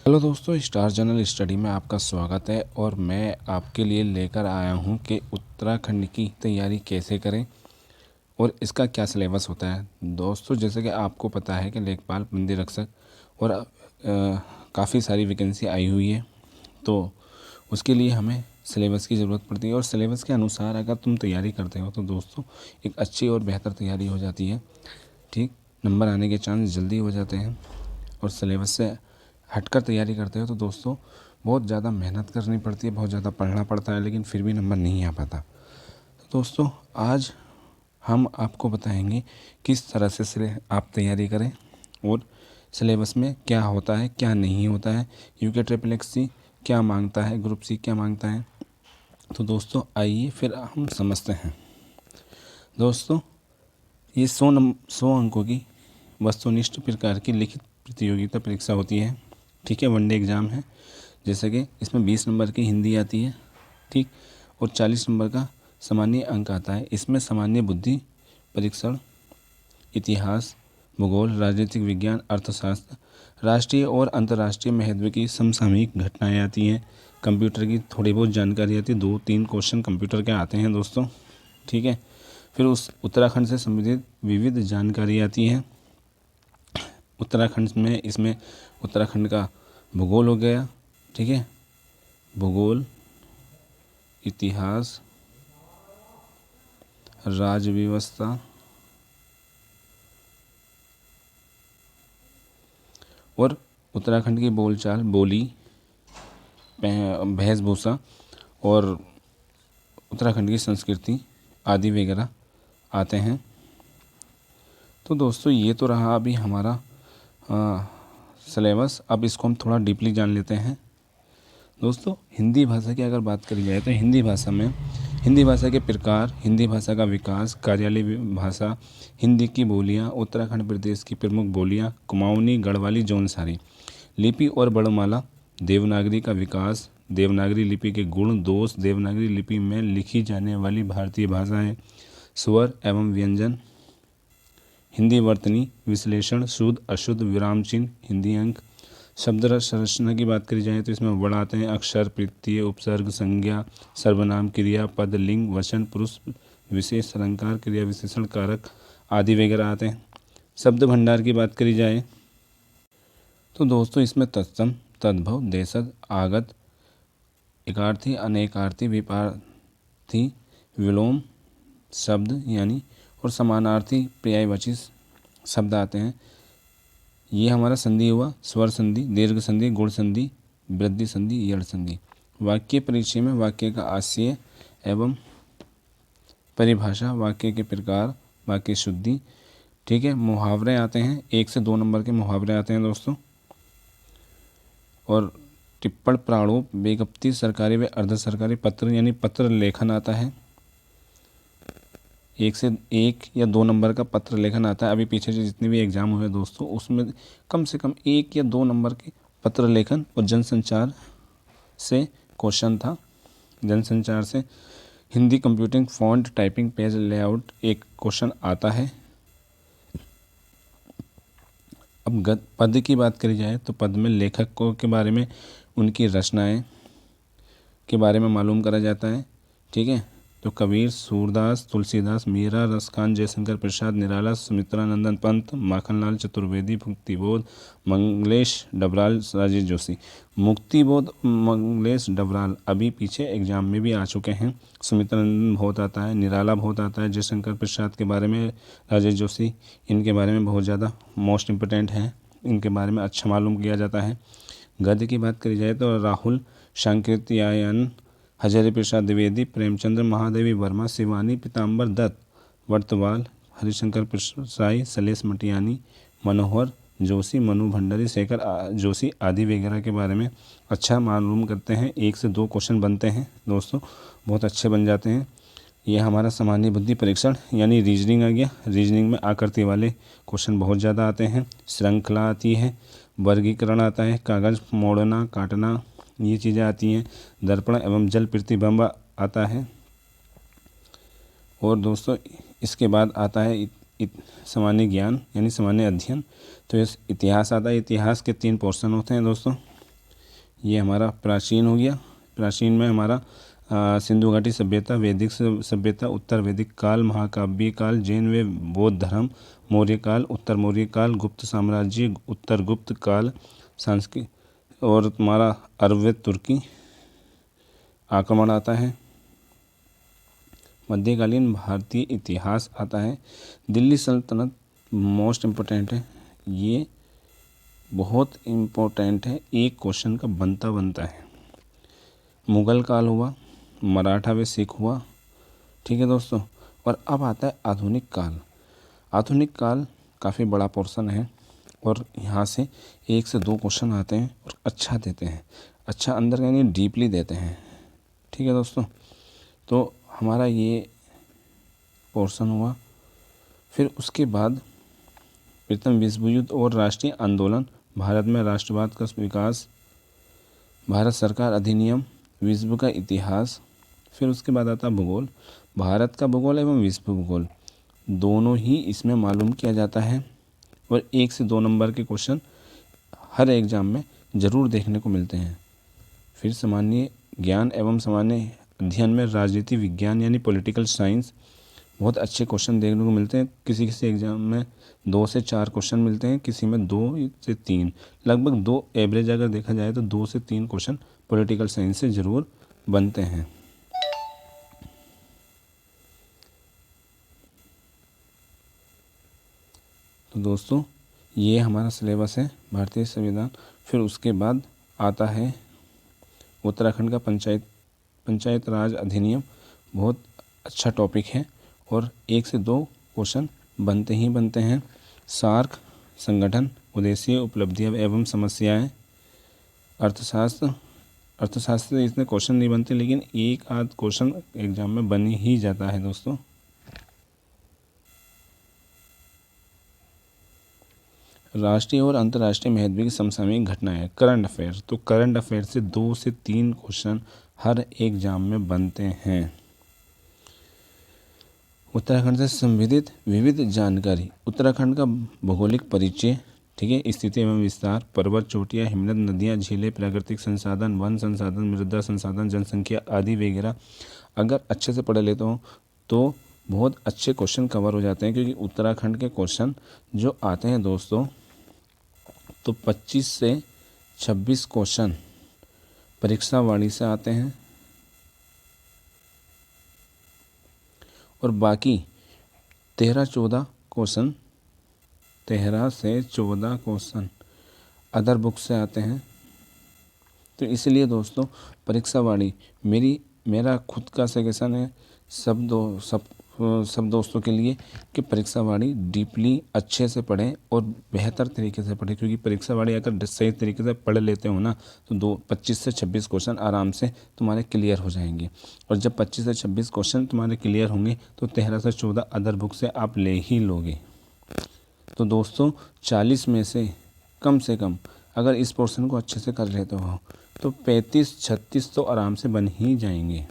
Hello दोस्तों, star general study में आपका स्वागत है। और मैं आपके लिए लेकर आया हूं कि उत्तराखंड की तैयारी कैसे करें और इसका क्या सिलेबस होता है। दोस्तों, जैसे कि आपको पता है कि लेखपाल, बंदी रक्षक और काफ़ी सारी वैकेंसी आई हुई है, तो उसके लिए हमें सिलेबस की ज़रूरत पड़ती है। और सिलेबस के अनुसार अगर तुम तैयारी करते हो तो दोस्तों एक अच्छी और बेहतर तैयारी हो जाती है। ठीक, नंबर आने के चांस जल्दी हो जाते हैं। और सिलेबस से हटकर तैयारी करते हो तो दोस्तों बहुत ज़्यादा मेहनत करनी पड़ती है, बहुत ज़्यादा पढ़ना पड़ता है, लेकिन फिर भी नंबर नहीं आ पाता। तो दोस्तों आज हम आपको बताएंगे किस तरह से आप तैयारी करें और सिलेबस में क्या होता है, क्या नहीं होता है, यूके ट्रिपल एक्स क्या मांगता है, ग्रुप सी क्या मांगता है। तो दोस्तों आइए फिर हम समझते हैं। दोस्तों ये 100 अंकों की वस्तुनिष्ठ प्रकार की लिखित प्रतियोगिता परीक्षा होती है। ठीक है, वनडे एग्ज़ाम है। जैसे कि इसमें 20 नंबर की हिंदी आती है, ठीक, और 40 नंबर का सामान्य अंक आता है। इसमें सामान्य बुद्धि परीक्षण, इतिहास, भूगोल, राजनीतिक विज्ञान, अर्थशास्त्र, राष्ट्रीय और अंतर्राष्ट्रीय महत्व की समसामयिक घटनाएं आती हैं। कंप्यूटर की थोड़ी बहुत जानकारी आती है, 2-3 क्वेश्चन कंप्यूटर के आते हैं दोस्तों। ठीक है, फिर उस उत्तराखंड से संबंधित विविध जानकारी आती है। उत्तराखंड में इसमें उत्तराखंड का भूगोल हो गया, ठीक है, भूगोल, इतिहास, राज्य व्यवस्था और उत्तराखंड की बोलचाल, बोली, वेशभूषा और उत्तराखंड की संस्कृति आदि वगैरह आते हैं। तो दोस्तों ये तो रहा अभी हमारा सिलेबस। अब इसको हम थोड़ा डीपली जान लेते हैं। दोस्तों हिंदी भाषा की अगर बात करी जाए तो हिंदी भाषा में हिंदी भाषा के प्रकार, हिंदी भाषा का विकास, कार्यालय भाषा, हिंदी की बोलियाँ, उत्तराखंड प्रदेश की प्रमुख बोलियाँ, कुमाऊनी, गढ़वाली, जौनसारी, लिपि और वर्णमाला, देवनागरी का विकास, देवनागरी लिपि के गुण दोष, देवनागरी लिपि में लिखी जाने वाली भारतीय भाषाएं, स्वर एवं व्यंजन, हिंदी वर्तनी विश्लेषण, शुद्ध अशुद्ध, विराम चिन्ह, हिंदी अंक। शब्द संरचना की बात करी जाए तो इसमें वर्ड आते हैं अक्षर, प्रत्यय, उपसर्ग, संज्ञा, सर्वनाम, क्रिया, पद, लिंग, वचन, पुरुष, विशेष, अलंकार, क्रिया विशेषण, कारक आदि वगैरह आते हैं। शब्द भंडार की बात करी जाए तो दोस्तों इसमें तत्सम, तद्भव, देशज, आगत, एकार्थी, अनेकार्थी, विपार्थी, विलोम शब्द यानी और समानार्थी पर्यायवाची शब्द आते हैं। ये हमारा संधि हुआ, स्वर संधि, दीर्घ संधि, गुण संधि, वृद्धि संधि, यड़ संधि। वाक्य परिचय में वाक्य का आशय एवं परिभाषा, वाक्य के प्रकार, वाक्य शुद्धि, ठीक है। मुहावरे आते हैं, 1 से 2 नंबर के मुहावरे आते हैं दोस्तों। और टिप्पण, प्रारूप, विज्ञप्ति, सरकारी व अर्ध सरकारी पत्र यानी पत्र लेखन आता है। 1 या 2 नंबर का पत्र लेखन आता है। अभी पीछे जो जितने भी एग्ज़ाम हुए दोस्तों उसमें कम से कम 1 या 2 नंबर के पत्र लेखन और जनसंचार से क्वेश्चन था। जनसंचार से Hindi computing, font, typing, page layout एक क्वेश्चन आता है। अब पद की बात करी जाए तो पद में लेखकों के बारे में, उनकी रचनाएं के बारे में मालूम करा जाता है, ठीक है। तो कबीर, सूरदास, तुलसीदास, मीरा, रसखान, जयशंकर प्रसाद, निराला, सुमित्रानंदन पंत, माखनलाल चतुर्वेदी, मुक्तिबोध, मंगलेश डबराल, राजेश जोशी। मुक्तिबोध, मंगलेश डबराल अभी पीछे एग्जाम में भी आ चुके हैं। सुमित्रानंदन बहुत आता है, निराला बहुत आता है, जयशंकर प्रसाद के बारे में, राजेश जोशी इनके बारे में बहुत ज़्यादा मोस्ट इम्पोर्टेंट हैं, इनके बारे में अच्छा मालूम किया जाता है। गद्य की बात करी जाए तो राहुल सांकृत्यायन, हजारी प्रसाद द्विवेदी, प्रेमचंद्र महादेवी वर्मा, शिवानी पीताम्बर दत्त, वर्तवाल, हरिशंकर प्रसाई, सलेश मटियानी, मनोहर जोशी, मनु भंडारी, शेखर जोशी आदि वगैरह के बारे में अच्छा मालूम करते हैं। 1 से 2 क्वेश्चन बनते हैं दोस्तों, बहुत अच्छे बन जाते हैं। ये हमारा सामान्य बुद्धि परीक्षण यानी रीजनिंग आ गया। रीजनिंग में आकृति वाले क्वेश्चन बहुत ज़्यादा आते हैं। श्रृंखला आती है, वर्गीकरण आता है, कागज़ मोड़ना, काटना, ये चीज़ें आती हैं। दर्पण एवं जल प्रतिबिंब आता है। और दोस्तों इसके बाद आता है सामान्य ज्ञान यानी सामान्य अध्ययन। तो इस इतिहास आता है। इतिहास के 3 पोर्शन होते हैं दोस्तों। ये हमारा प्राचीन हो गया। प्राचीन में हमारा सिंधु घाटी सभ्यता, वैदिक सभ्यता, उत्तर वैदिक काल, महाकाव्य काल, जैन व बौद्ध धर्म, मौर्य काल, उत्तर मौर्य काल, गुप्त साम्राज्य, उत्तर गुप्त काल, संस्कृत और तुम्हारा अरब तुर्की आक्रमण आता है। मध्यकालीन भारतीय इतिहास आता है। दिल्ली सल्तनत मोस्ट इम्पोर्टेंट है, ये बहुत इम्पोर्टेंट है, एक क्वेश्चन का बनता है। मुग़ल काल हुआ, मराठा व सिख हुआ, ठीक है दोस्तों। और अब आता है आधुनिक काल। आधुनिक काल काफ़ी बड़ा पोर्शन है और यहाँ से 1 से 2 क्वेश्चन आते हैं और अच्छा देते हैं, अच्छा अंदर यानी डीपली देते हैं, ठीक है दोस्तों। तो हमारा ये पोर्शन हुआ। फिर उसके बाद प्रथम विश्व युद्ध और राष्ट्रीय आंदोलन, भारत में राष्ट्रवाद का विकास, भारत सरकार अधिनियम, विश्व का इतिहास। फिर उसके बाद आता भूगोल, भारत का भूगोल एवं विश्व भूगोल दोनों ही इसमें मालूम किया जाता है और 1 से 2 नंबर के क्वेश्चन हर एग्ज़ाम में ज़रूर देखने को मिलते हैं। फिर सामान्य ज्ञान एवं सामान्य अध्ययन में राजनीति विज्ञान यानी पॉलिटिकल साइंस, बहुत अच्छे क्वेश्चन देखने को मिलते हैं। किसी किसी एग्ज़ाम में 2 से 4 क्वेश्चन मिलते हैं, किसी में 2 से 3, लगभग 2 एवरेज अगर देखा जाए तो 2 से 3 क्वेश्चन पॉलिटिकल साइंस से ज़रूर बनते हैं। तो दोस्तों ये हमारा सिलेबस है भारतीय संविधान। फिर उसके बाद आता है उत्तराखंड का पंचायत राज अधिनियम, बहुत अच्छा टॉपिक है और 1 से 2 क्वेश्चन बनते हैं। सार्क संगठन, उद्देश्य, उपलब्धियां एवं समस्याएं, अर्थशास्त्र इसमें क्वेश्चन नहीं बनते लेकिन एक आध क्वेश्चन एग्जाम में बन ही जाता है दोस्तों। राष्ट्रीय और अंतर्राष्ट्रीय महत्व की समसामयिक घटनाएं, करंट अफेयर, तो करंट अफेयर से 2 से 3 क्वेश्चन हर एग्जाम में बनते हैं। उत्तराखंड से संबंधित विविध जानकारी, उत्तराखंड का भौगोलिक परिचय, ठीक है, स्थिति एवं विस्तार, पर्वत, चोटियाँ, हिमनद, नदियाँ, झीलें, प्राकृतिक संसाधन, वन संसाधन, मृदा संसाधन, जनसंख्या आदि वगैरह अगर अच्छे से पढ़ लेते हो तो बहुत अच्छे क्वेश्चन कवर हो जाते हैं। क्योंकि उत्तराखंड के क्वेश्चन जो आते हैं दोस्तों तो 25 से 26 क्वेश्चन परीक्षा वाणी से आते हैं और बाकी 13 से 14 क्वेश्चन अदर बुक से आते हैं। तो इसलिए दोस्तों परीक्षा वाणी मेरा खुद का सजेशन है सब दोस्तों के लिए कि परीक्षा वाणी डीपली अच्छे से पढ़ें और बेहतर तरीके से पढ़ें। क्योंकि परीक्षा वाणी अगर सही तरीके से पढ़ लेते हो ना तो 25 से 26 क्वेश्चन आराम से तुम्हारे क्लियर हो जाएंगे। और जब 25 से 26 क्वेश्चन तुम्हारे क्लियर होंगे तो 13 से 14 अदर बुक से आप ले ही लोगे। तो दोस्तों 40 में से कम अगर इस पोर्शन को अच्छे से कर लेते हो तो 35-36 तो आराम से बन ही जाएंगे।